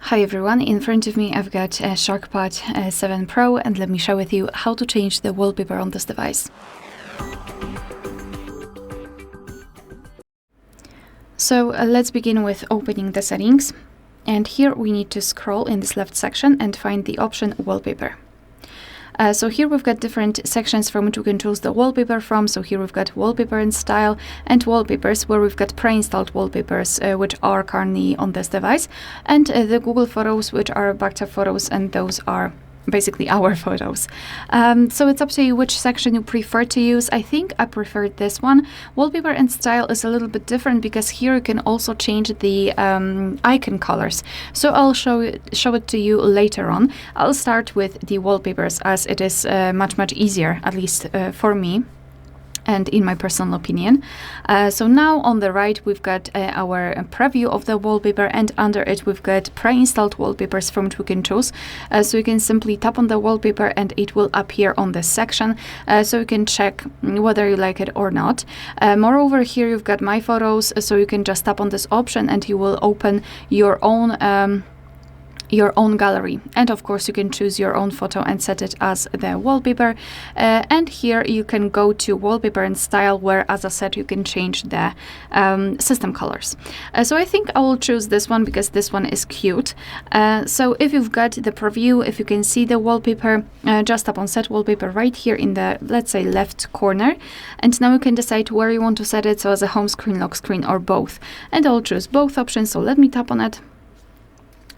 Hi everyone, in front of me I've got a SharkPod 7 Pro, and let me share with you how to change the wallpaper on this device. So let's begin with opening the settings, and here we need to scroll in this left section and find the option Wallpaper. So here we've got different sections from which we can choose the wallpaper from. So here we've got Wallpaper and Style and Wallpapers, where we've got pre-installed wallpapers, which are currently on this device, and the Google Photos, which are backed up photos, and those are basically our photos. So it's up to you which section you prefer to use. I think I prefer this one. Wallpaper and Style is a little bit different because here you can also change the icon colors. So I'll show it to you later on. I'll start with the wallpapers, as it is much easier, at least for me, and in my personal opinion. So now on the right we've got our preview of the wallpaper, and under it we've got pre-installed wallpapers from which we can choose. So you can simply tap on the wallpaper and it will appear on this section, so you can check whether you like it or not. Moreover, here you've got my photos, so you can just tap on this option and you will open your own gallery, and of course you can choose your own photo and set it as the wallpaper. And here you can go to Wallpaper and Style, where, as I said, you can change the system colors. So I think I will choose this one because this one is cute. So if you've got the preview, if you can see the wallpaper, just tap on Set Wallpaper right here in the, let's say, left corner, and now you can decide where you want to set it, so as a home screen, lock screen, or both. And I'll choose both options, so let me tap on it.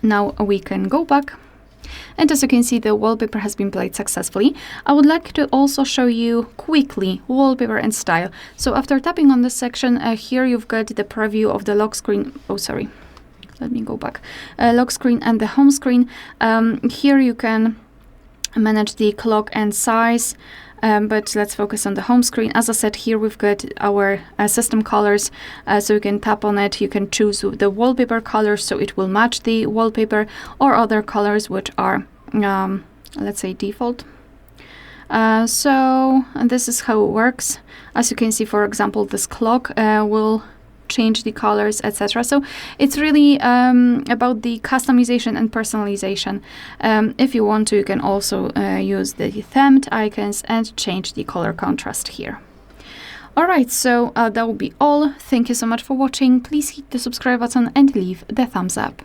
Now we can go back, and as you can see, the wallpaper has been played successfully. I would like to also show you quickly Wallpaper and Style. So after tapping on this section, here you've got the preview of the lock screen. Oh, sorry. Let me go back. Lock screen and the home screen. Here you can manage the clock and size. But let's focus on the home screen. As I said, here we've got our system colors, so you can tap on it. You can choose the wallpaper colors, so it will match the wallpaper, or other colors which are, let's say, default. So this is how it works. As you can see, for example, this clock will change the colors, etc. So it's really about the customization and personalization. If you want to, you can also use the themed icons and change the color contrast here. Alright, so that will be all. Thank you so much for watching. Please hit the subscribe button and leave the thumbs up.